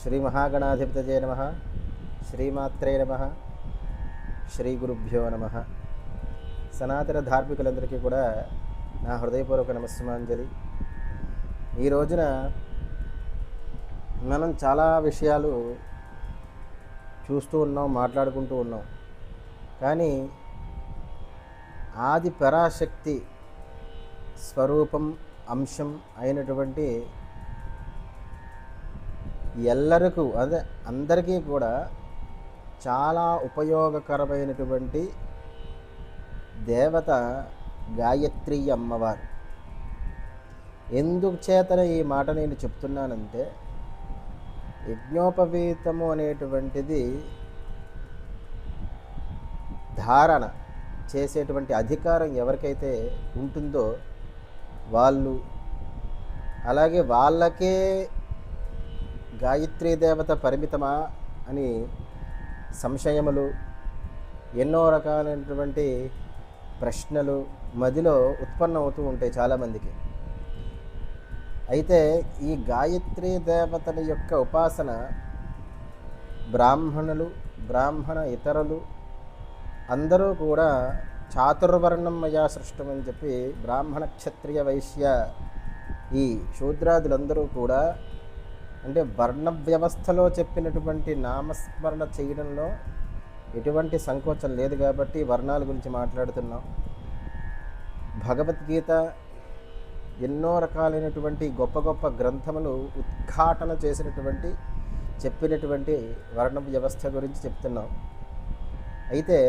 శ్రీ మహాగణాధిపతయే నమః. శ్రీమాత్రే నమః. శ్రీ గురుభ్యో నమః. సనాతన ధార్మికులందరికీ కూడా నా హృదయపూర్వక నమస్సుమాంజలి. ఈ రోజున మనం చాలా విషయాలు చూస్తూ ఉన్నాం, మాట్లాడుకుంటూ ఉన్నాం. కానీ ఆది పరాశక్తి స్వరూపం అంశం అయినటువంటి ఎల్లరికూ అదే అందరికీ కూడా చాలా ఉపయోగకరమైనటువంటి దేవత గాయత్రి అమ్మవారు. ఎందుకు చేతన ఈ మాట నేను చెప్తున్నానంటే, యజ్ఞోపవీతము అనేటువంటిది ధారణ చేసేటువంటి అధికారం ఎవరికైతే ఉంటుందో వాళ్ళు, అలాగే వాళ్ళకే గాయత్రీ దేవత పరిమితమా అని సంశయములు, ఎన్నో రకాలైనటువంటి ప్రశ్నలు మదిలో ఉత్పన్నమవుతూ ఉంటాయి చాలామందికి. అయితే ఈ గాయత్రీ దేవతల యొక్క ఉపాసన బ్రాహ్మణులు, ఇతరులు అందరూ కూడా చాతుర్వర్ణం మయా సృష్టం అని చెప్పి బ్రాహ్మణ, క్షత్రియ, వైశ్య ఈ శూద్రాదులందరూ కూడా అంటే వర్ణ వ్యవస్థలో చెప్పినటువంటి నామస్మరణ చేయడంలో ఎటువంటి సంకోచం లేదు కాబట్టి వర్ణాల గురించి మాట్లాడుతున్నాం. భగవద్గీత ఎన్నో రకాలైనటువంటి గొప్ప గొప్ప గ్రంథములు ఉద్ఘాటన చేసినటువంటి చెప్పినటువంటి వర్ణ వ్యవస్థ గురించి చెప్తున్నాం. అయితే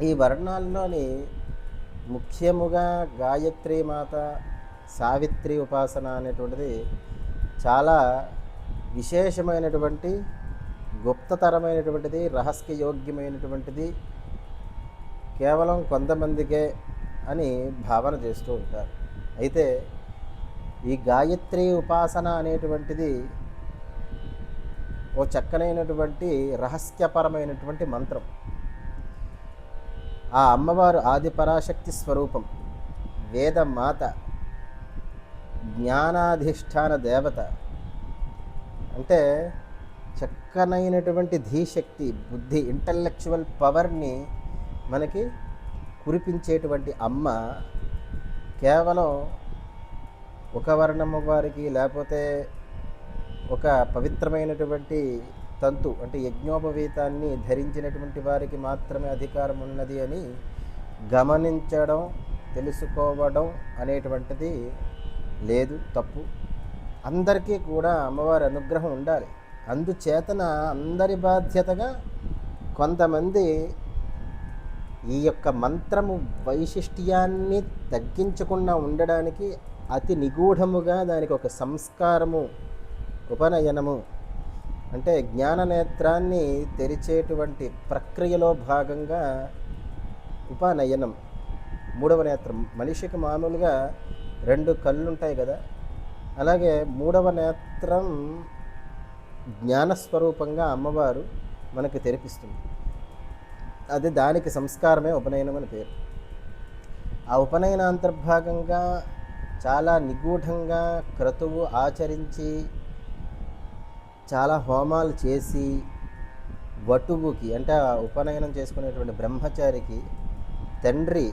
ఈ వర్ణాల్లోని ముఖ్యముగా గాయత్రీ మాత, సావిత్రి ఉపాసన అనేటువంటిది చాలా విశేషమైనటువంటి, గుప్తతరమైనటువంటిది, రహస్యయోగ్యమైనటువంటిది, కేవలం కొంతమందికే అని భావన చేస్తూ ఉంటారు. అయితే ఈ గాయత్రి ఉపాసన అనేటువంటిది ఓ చక్కనైనటువంటి రహస్యపరమైనటువంటి మంత్రం. ఆ అమ్మవారు ఆది పరాశక్తి స్వరూపం, వేదమాత, జ్ఞానాధిష్టాన దేవత. అంటే చక్కనైనటువంటి ధీశక్తి, బుద్ధి, ఇంటలెక్చువల్ పవర్ని మనకి కురిపించేటువంటి అమ్మ కేవలం ఒక వర్ణము వారికి, లేకపోతే ఒక పవిత్రమైనటువంటి తంతు అంటే యజ్ఞోపవీతాన్ని ధరించినటువంటి వారికి మాత్రమే అధికారం ఉన్నది అని గమనించడం, తెలుసుకోవడం అనేటువంటిది లేదు, తప్పు. అందరికీ కూడా అమ్మవారి అనుగ్రహం ఉండాలి. అందుచేతన అందరి బాధ్యతగా కొంతమంది ఈ యొక్క మంత్రము వైశిష్ట్యాన్ని తగ్గించకుండా ఉండడానికి అతి నిగూఢముగా దానికి ఒక సంస్కారము, ఉపనయనము అంటే జ్ఞాననేత్రాన్ని తెరిచేటువంటి ప్రక్రియలో భాగంగా ఉపనయనం, మూడవ నేత్రం. మనిషికి మామూలుగా 2 కళ్ళు ఉంటాయి కదా, అలాగే మూడవ నేత్రం జ్ఞానస్వరూపంగా అమ్మవారు మనకి తెరిపిస్తుంది. అది దానికి సంస్కారమే ఉపనయనం అని పేరు. ఆ ఉపనయన అంతర్భాగంగా చాలా నిగూఢంగా క్రతువు ఆచరించి, చాలా హోమాలు చేసి, వటువుకి అంటే ఆ ఉపనయనం చేసుకునేటువంటి బ్రహ్మచారికి తండ్రి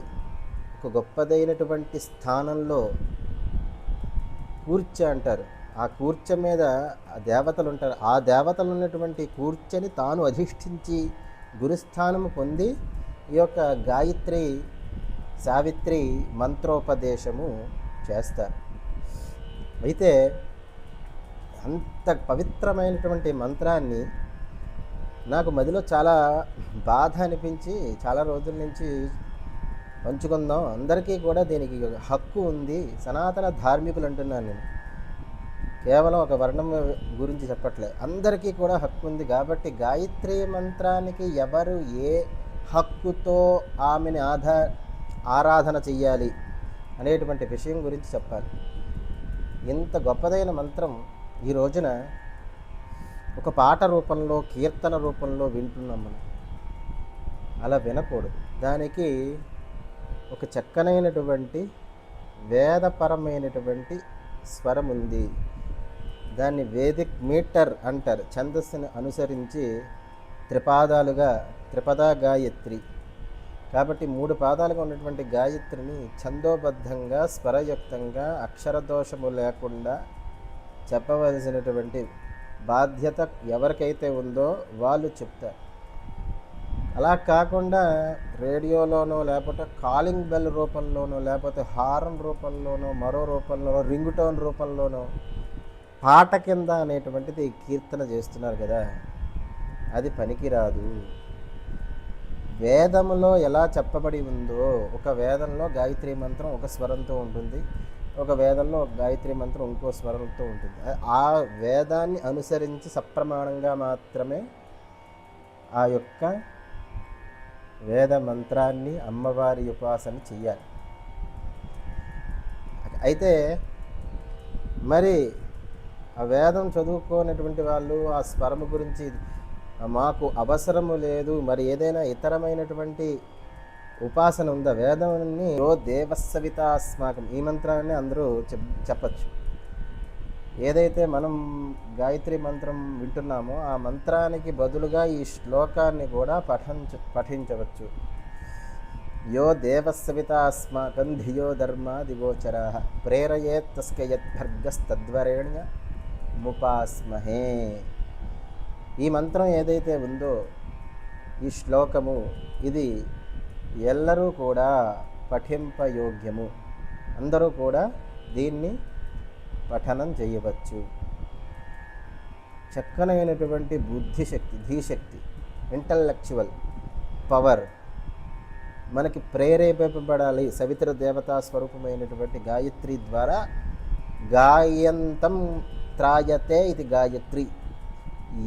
ఒక గొప్పదైనటువంటి స్థానంలో కూర్చో అంటారు. ఆ కూర్చో మీద ఆ దేవతలు ఉంటారు. ఆ దేవతలు ఉన్నటువంటి కూర్చొని తాను అధిష్ఠించి గురుస్థానము పొంది ఈ యొక్క గాయత్రి, సావిత్రి మంత్రోపదేశము చేస్తారు. అయితే అంత పవిత్రమైనటువంటి మంత్రాన్ని నాకు మదిలో చాలా బాధ అనిపించి చాలా రోజుల నుంచి పంచుకుందాం, అందరికీ కూడా దీనికి హక్కు ఉంది. సనాతన ధార్మికులు అంటున్నాను నేను, కేవలం ఒక వర్ణం గురించి చెప్పట్లేదు, అందరికీ కూడా హక్కు ఉంది. కాబట్టి గాయత్రి మంత్రానికి ఎవరు ఏ హక్కుతో ఆమెని ఆరాధన చెయ్యాలి అనేటువంటి విషయం గురించి చెప్పాలి. ఇంత గొప్పదైన మంత్రం ఈ రోజున ఒక పాట రూపంలో, కీర్తన రూపంలో వింటున్నాం మనం. అలా వినకూడదు. దానికి ఒక చక్కనైనటువంటి వేదపరమైనటువంటి స్వరం ఉంది. దాన్ని వేదిక్ మీటర్ అంటారు. ఛందస్సుని అనుసరించి త్రిపదా గాయత్రి. కాబట్టి 3 పాదాలుగా ఉన్నటువంటి గాయత్రిని ఛందోబద్ధంగా స్వరయుక్తంగా అక్షరదోషము లేకుండా చెప్పవలసినటువంటి బాధ్యత ఎవరికైతే ఉందో వాళ్ళు చెప్తారు. అలా కాకుండా రేడియోలోనో లేకపోతే కాలింగ్ బెల్ రూపంలోనో లేకపోతే హారన్ రూపంలోనో మరో రూపంలోనో రింగ్ టోన్ రూపంలోనో పాట కింద అనేటువంటిది కీర్తన చేస్తున్నారు కదా, అది పనికిరాదు. వేదములో ఎలా చెప్పబడి ఉందో, ఒక వేదంలో గాయత్రి మంత్రం ఒక స్వరంతో ఉంటుంది, ఒక వేదంలో ఒక గాయత్రి మంత్రం ఇంకో స్వరంతో ఉంటుంది. ఆ వేదాన్ని అనుసరించి సప్రమాణంగా మాత్రమే ఆ యొక్క వేద మంత్రాన్ని అమ్మవారి ఉపాసన చెయ్యాలి. అయితే మరి ఆ వేదం చదువుకోనటువంటి వాళ్ళు ఆ స్వరము గురించి మాకు అవసరము లేదు, మరి ఏదైనా ఇతరమైనటువంటి ఉపాసన ఉందా? వేదాన్ని యో దేవస్సవితాస్మాకం, ఈ మంత్రాన్ని అందరూ చెప్పచ్చు. ఏదైతే మనం గాయత్రి మంత్రం వింటున్నామో ఆ మంత్రానికి బదులుగా ఈ శ్లోకాన్ని కూడా పఠించవచ్చు. యో దేవస్సవితాస్మాకం ధియో ధర్మాదిగోచరా ప్రేరయేత్తస్య యద్భర్గస్తద్వరేణ్య ముపాస్మహే. ఈ మంత్రం ఏదైతే ఉందో, ఈ శ్లోకము, ఇది ఎల్లరూ కూడా పఠింపయోగ్యము. అందరూ కూడా దీన్ని పఠనం చేయవచ్చు. చక్కనైనటువంటి బుద్ధిశక్తి, ధీశక్తి, ఇంటలెక్చువల్ పవర్ మనకి ప్రేరేపింపబడాలి. సవితర దేవతా స్వరూపమైనటువంటి గాయత్రి ద్వారా గాయంతం త్రాయతే ఇది గాయత్రి.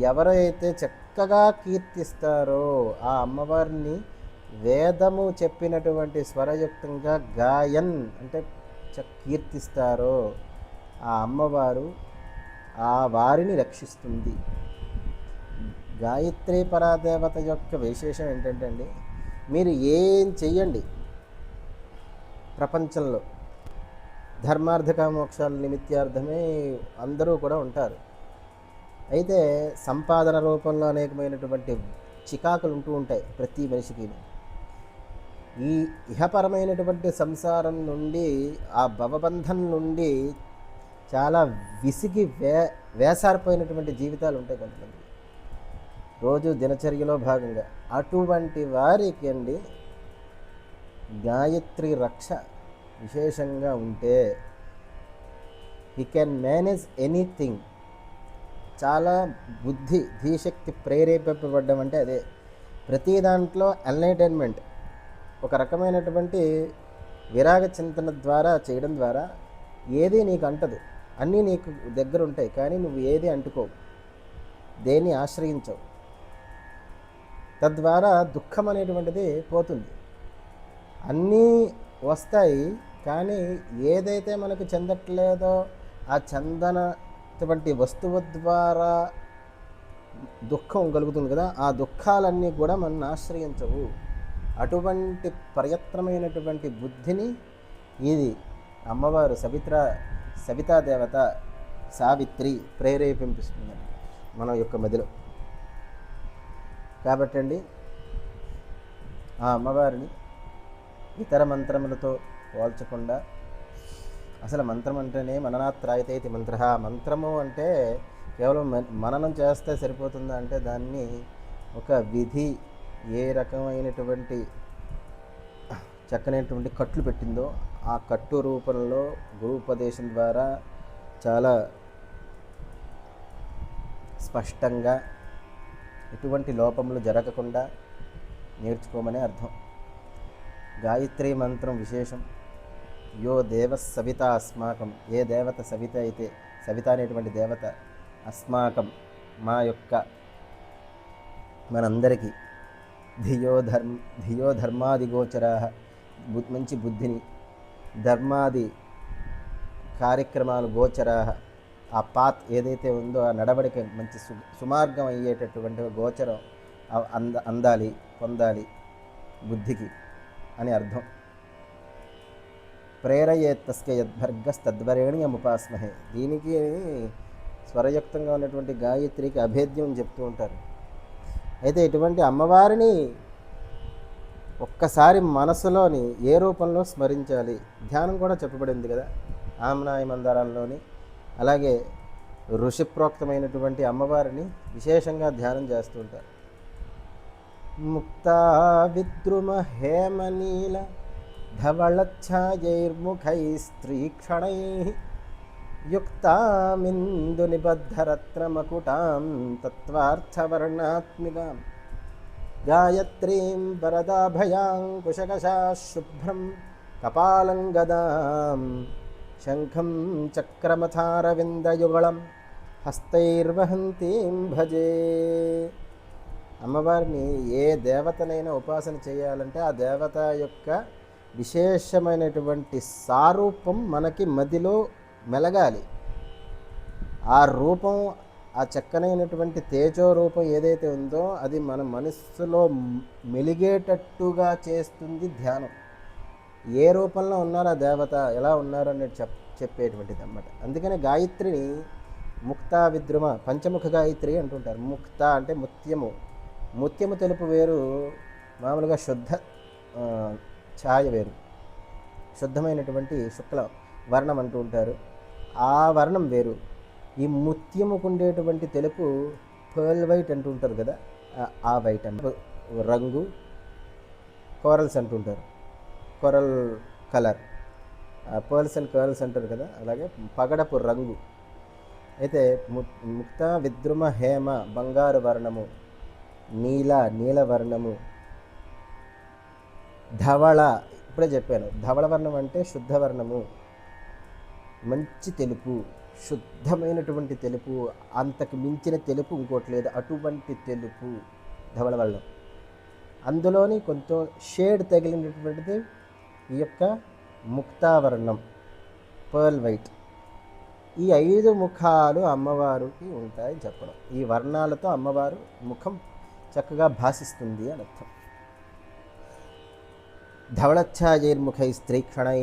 ఎవరైతే చక్కగా కీర్తిస్తారో ఆ అమ్మవారిని వేదము చెప్పినటువంటి స్వరయుక్తంగా గాయన్ అంటే కీర్తిస్తారో ఆ అమ్మవారు ఆ వారిని రక్షిస్తుంది. గాయత్రి పరాదేవత యొక్క విశేషం ఏంటంటే అండి, మీరు ఏం చెయ్యండి ప్రపంచంలో ధర్మార్థక మోక్షాల నిమిత్యార్థమే అందరూ కూడా ఉంటారు. అయితే సంపాదన రూపంలో అనేకమైనటువంటి చికాకులు ఉంటూ ఉంటాయి ప్రతి మనిషికి. ఈ ఇహపరమైనటువంటి సంసారం నుండి, ఆ భవబంధం నుండి చాలా విసిగి వేసారిపోయినటువంటి జీవితాలు ఉంటాయి కొంతమంది రోజు దినచర్యలో భాగంగా. అటువంటి వారికి అండి గాయత్రి రక్ష విశేషంగా ఉంటే హీ కెన్ మేనేజ్ ఎనీథింగ్. చాలా బుద్ధి ధీశక్తి ప్రేరేపింపబడ్డం అంటే అదే. ప్రతి దాంట్లో ఎన్లైటైన్మెంట్, ఒక రకమైనటువంటి విరాగ చింతన ద్వారా చేయడం ద్వారా ఏది నీకు అంటదు, అన్నీ నీకు దగ్గర ఉంటాయి, కానీ నువ్వు ఏది అంటుకోవు, దేన్ని ఆశ్రయించవు. తద్వారా దుఃఖం అనేటువంటిది పోతుంది. అన్నీ వస్తాయి, కానీ ఏదైతే మనకు చెందట్లేదో ఆ చందనటువంటి వస్తువు ద్వారా దుఃఖం కలుగుతుంది కదా, ఆ దుఃఖాలన్నీ కూడా మనల్ని ఆశ్రయించవు. అటువంటి ప్రయత్నమైనటువంటి బుద్ధిని ఇది అమ్మవారు సవితాదేవత సావిత్రి ప్రేరేపింపిస్తుంది మన యొక్క మదిలో. కాబట్టి అండి ఆ అమ్మవారిని ఇతర మంత్రములతో పోల్చకుండా, అసలు మంత్రం అంటేనే మననాత్రాయతే ఇది మంత్ర. మంత్రము అంటే కేవలం మననం చేస్తే సరిపోతుందా అంటే దాన్ని ఒక విధి, ఏ రకమైనటువంటి చక్కనైనటువంటి కట్లు పెట్టిందో ఆ కట్టు రూపంలో గురూపదేశం ద్వారా చాలా స్పష్టంగా ఎటువంటి లోపములు జరగకుండా నేర్చుకోమనే అర్థం. గాయత్రి మంత్రం విశేషం. యో దేవ సవిత అస్మాకం, ఏ దేవత సవిత అయితే, సవిత అనేటువంటి దేవత అస్మాకం మా యొక్క మనందరికీ ధియో ధర్మాది గోచరా, మంచి బుద్ధిని, ధర్మాది కార్యక్రమాలు గోచరా, ఆ పాత్ ఏదైతే ఉందో ఆ నడవడిక మంచి సుమార్గం అయ్యేటటువంటి గోచరం అందాలి, పొందాలి బుద్ధికి అని అర్థం. ప్రేరయేత్తస్య యద్భర్గస్తద్వరేణ్యముపాస్మహే. దీనికి స్వరయుక్తంగా ఉన్నటువంటి గాయత్రికి అభేద్యం అని చెప్తూ ఉంటారు. అయితే ఇటువంటి అమ్మవారిని ఒక్కసారి మనసులోని ఏ రూపంలో స్మరించాలి, ధ్యానం కూడా చెప్పబడింది కదా ఆమ్నాయ మందారాల్లోని. అలాగే ఋషిప్రోక్తమైనటువంటి అమ్మవారిని విశేషంగా ధ్యానం చేస్తూ ఉంటారు. ముక్తా విద్రుమ హేమనీల ధవళఛాయైర్ముఖై స్త్రీక్షణై యుక్తామిందు నిబద్ధరత్నమకుటాం తత్వార్థవర్ణాత్మికాం గాయత్రీం వరదాభయాంకుశకశా శుభ్రం కపాలం గదాం శంఖం చక్రమథారవిందయుగళం హస్తైర్వహంతీం భజే. అమ్మవారిని ఏ దేవతనైనా ఉపాసన చేయాలంటే ఆ దేవత యొక్క విశేషమైనటువంటి సారూపం మనకి మదిలో మెలగాలి. ఆ రూపం, ఆ చక్కనైనటువంటి తేజో రూపం ఏదైతే ఉందో అది మన మనస్సులో మెలిగేటట్టుగా చేస్తుంది ధ్యానం. ఏ రూపంలో ఉన్నారు ఆ దేవత, ఎలా ఉన్నారు అనేది చెప్పేటువంటిది అన్నమాట. అందుకని గాయత్రిని ముక్తా విద్రుమ పంచముఖ గాయత్రి అంటుంటారు. ముక్త అంటే ముత్యము, ముత్యము తెలుపు వేరు, మామూలుగా శుద్ధ ఛాయ వేరు, శుద్ధమైనటువంటి శుక్ల వర్ణం అంటూ ఉంటారు. ఆ వర్ణం వేరు. ఈ ముత్యముకు ఉండేటువంటి తెలుపు పర్ల్ వైట్ అంటూ ఉంటారు కదా, ఆ వైట్ అంటే రంగు. కోరల్స్ అంటుంటారు, coral colour, pearls and curls అంటారు కదా, అలాగే పగడపు రంగు. అయితే ముక్త విద్రుమ హేమ బంగారు వర్ణము, నీల వర్ణము, ధవళ ఇప్పుడే చెప్పాను. ధవళ వర్ణం అంటే శుద్ధ వర్ణము, మంచి తెలుపు, శుద్ధమైనటువంటి తెలుపు, అంతకు మించిన తెలుపు ఇంకోటి లేదు, అటువంటి తెలుపు ధవళ వర్ణం. అందులోని కొంచెం షేడ్ తగిలినటువంటిది ఈ యొక్క ముక్తావర్ణం, పర్ల్ వైట్. ఈ 5 ముఖాలు అమ్మవారికి ఉంటాయని చెప్పడం. ఈ వర్ణాలతో అమ్మవారు ముఖం చక్కగా భాసిస్తుంది అని అర్థం. ధవళఛాయైర్ముఖై స్త్రీక్షణై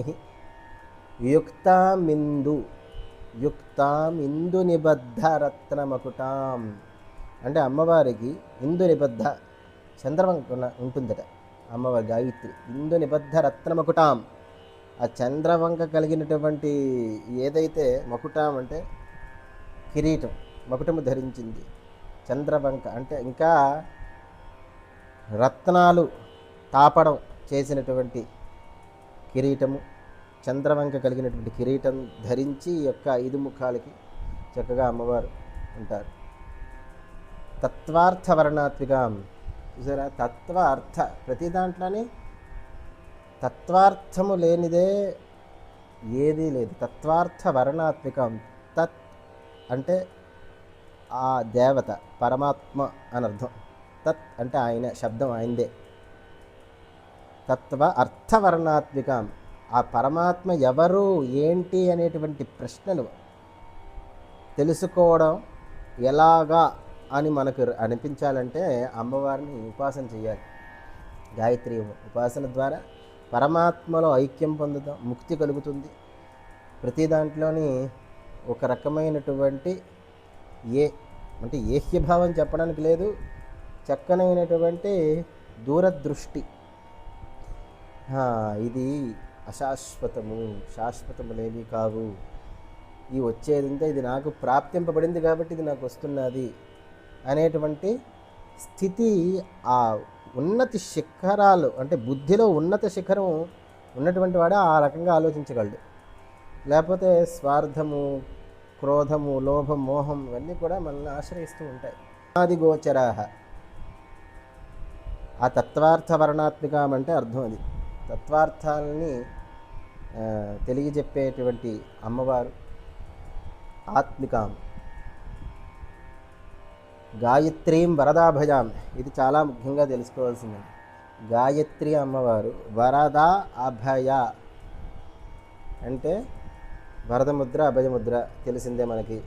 యుక్తామిందు నిబద్ధ రత్నమకుటాం. అంటే అమ్మవారికి ఇందు నిబద్ధ చంద్రవంక ఉంటుందట. అమ్మవారి గాయత్రి ఇందు నిబద్ధ రత్నమకుటాం, ఆ చంద్రవంక కలిగినటువంటి ఏదైతే మకుటాం అంటే కిరీటం, మకుటము ధరించింది. చంద్రవంక అంటే ఇంకా రత్నాలు తాపడం చేసినటువంటి కిరీటము, చంద్రవంక కలిగినటువంటి కిరీటం ధరించి ఈ యొక్క 5 ముఖాలకి చక్కగా అమ్మవారు ఉంటారు. తత్వార్థ వర్ణాత్మికం. చూసారా, తత్వ అర్థ, ప్రతి దాంట్లోనే తత్వార్థము లేనిదే ఏదీ లేదు. తత్వార్థ వర్ణాత్మికం. తత్ అంటే ఆ దేవత, పరమాత్మ అని అర్థం. తత్ అంటే ఆయన, శబ్దం ఆయనదే. తత్వ అర్థవర్ణాత్మికం. ఆ పరమాత్మ ఎవరు, ఏంటి అనేటువంటి ప్రశ్నలు తెలుసుకోవడం ఎలాగా అని మనకు అనిపించాలంటే అమ్మవారిని ఉపాసన చేయాలి. గాయత్రి ఉపాసన ద్వారా పరమాత్మలో ఐక్యం పొందుతాం, ముక్తి కలుగుతుంది. ప్రతి దాంట్లోని ఒక రకమైనటువంటి అంటే ఏహ్యభావం చెప్పడానికి లేదు, చక్కనైనటువంటి దూరదృష్టి. ఇది అశాశ్వతము, శాశ్వతములేవి కావు, ఈ వచ్చేదంతా ఇది నాకు ప్రాప్తింపబడింది కాబట్టి ఇది నాకు వస్తున్నది అనేటువంటి స్థితి. ఆ ఉన్నతి శిఖరాలు అంటే బుద్ధిలో ఉన్నత శిఖరం ఉన్నటువంటి వాడు ఆ రకంగా ఆలోచించగలడు. లేకపోతే స్వార్థము, క్రోధము, లోభం, మోహం ఇవన్నీ కూడా మనల్ని ఆశ్రయిస్తూ ఉంటాయి. ఆది గోచరాహ. ఆ తత్వార్థ వర్ణాత్మికం అంటే అర్థం అది. తత్వార్థాలని తెలియజెప్పేటువంటి అమ్మవారు ఆత్మికాం. గాయత్రీం వరదాభయాం. ఇది చాలా ముఖ్యంగా తెలుసుకోవాల్సింది. గాయత్రి అమ్మవారు వరద అభయ అంటే వరదముద్ర, అభయముద్ర తెలిసిందే మనకి.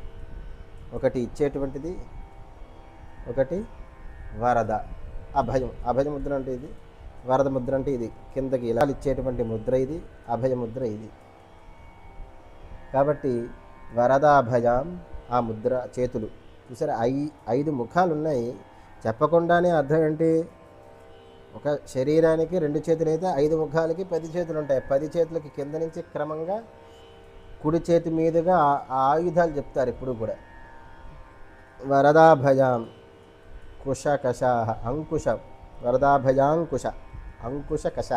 ఒకటి ఇచ్చేటువంటిది, ఒకటి వరద. అభయం, అభయముద్ర అంటే ఇది, వరద ముద్ర అంటే ఇది, కిందకి ఇలా ఇచ్చేటువంటి ముద్ర ఇది, అభయముద్ర ఇది. కాబట్టి వరదాభయాం ఆ ముద్ర చేతులు చూసారా, 5 ముఖాలు ఉన్నాయి. చెప్పకుండానే అర్థం ఏంటి, ఒక శరీరానికి 2 చేతులు అయితే 5 ముఖాలకి 10 చేతులు ఉంటాయి. 10 చేతులకి కింద నుంచి క్రమంగా కుడి చేతి మీదుగా ఆ ఆయుధాలు చెప్తారు ఎప్పుడు కూడా. వరదాభయాం కుశకష అంకుశ, వరదాభయాంకుశ, అంకుశ కష,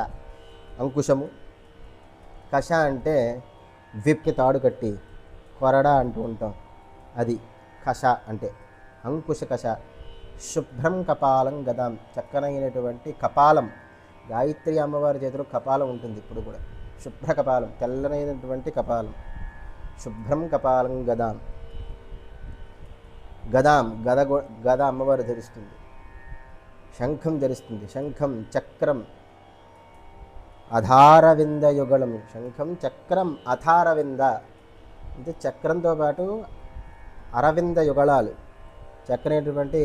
అంకుశము. కష అంటే విప్కి తాడు కట్టి కొరడా అంటూ ఉంటాం, అది కష అంటే. అంకుశ కష. శుభ్రం కపాలం గదాం, చక్కనైనటువంటి కపాలం. గాయత్రి అమ్మవారి చేతిలో కపాలం ఉంటుంది ఇప్పుడు కూడా. శుభ్ర కపాలం, తెల్లనైనటువంటి కపాలం. శుభ్రం కపాలం గదాం. గదాం, గద అమ్మవారు ధరిస్తుంది. శంఖం ధరిస్తుంది. శంఖం, చక్రం, అధారవింద యుగళం. శంఖం, చక్రం, అథారవింద అంటే చక్రంతో పాటు అరవింద యుగళాలు. చక్కనైనటువంటి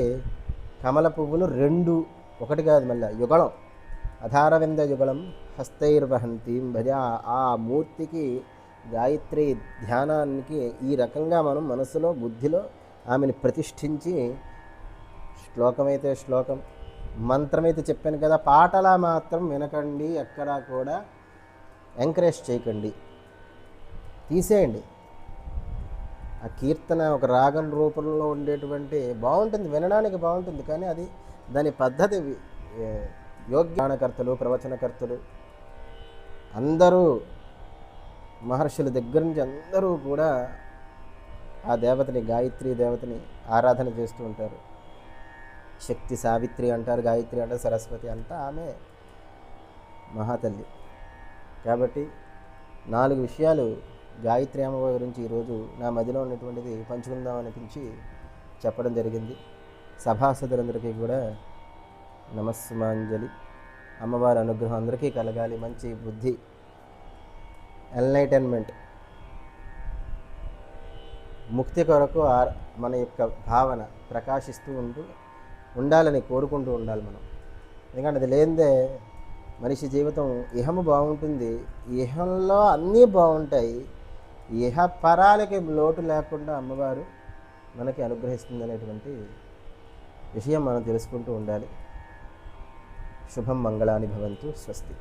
కమల పువ్వులు 2, ఒకటి కాదు మళ్ళీ, యుగళం. అధారవింద యుగళం హస్తైర్వహంతి భజ. ఆ మూర్తికి, గాయత్రి ధ్యానానికి ఈ రకంగా మనం మనసులో బుద్ధిలో ఆమెను ప్రతిష్ఠించి, శ్లోకమైతే శ్లోకం, మంత్రమైతే చెప్పాను కదా, పాటలా మాత్రం వినకండి, ఎక్కడా కూడా ఎంకరేజ్ చేయకండి, తీసేయండి. ఆ కీర్తన ఒక రాగం రూపంలో ఉండేటువంటి బాగుంటుంది, వినడానికి బాగుంటుంది, కానీ అది దాని పద్ధతి యోగ్యానకర్తలు, ప్రవచనకర్తలు అందరూ, మహర్షుల దగ్గర నుంచి అందరూ కూడా ఆ దేవతని, గాయత్రి దేవతని ఆరాధన చేస్తూ ఉంటారు. శక్తి సావిత్రి అంటారు, గాయత్రి అంటారు, సరస్వతి అంతా ఆమె మహాతల్లి. కాబట్టి 4 విషయాలు గాయత్రి అమ్మవారి గురించి ఈరోజు నా మదిలో ఉన్నటువంటిది పంచుకుందాం అనిపించి చెప్పడం జరిగింది. సభాసదులందరికీ కూడా నమస్సుమాంజలి. అమ్మవారి అనుగ్రహం అందరికీ కలగాలి. మంచి బుద్ధి, ఎన్లైటన్మెంట్, ముక్తి కొరకు మన యొక్క భావన ప్రకాశిస్తూ ఉండాలని కోరుకుంటూ ఉండాలి మనం. ఎందుకంటే అది లేనిదే మనిషి జీవితం, ఇహము బాగుంటుంది, ఇహంలో అన్నీ బాగుంటాయి, ఇహ పరాలకి లోటు లేకుండా అమ్మవారు మనకి అనుగ్రహిస్తుంది అనేటువంటి విషయం మనం తెలుసుకుంటూ ఉండాలి. శుభం మంగళాని భవంతు. స్వస్తి.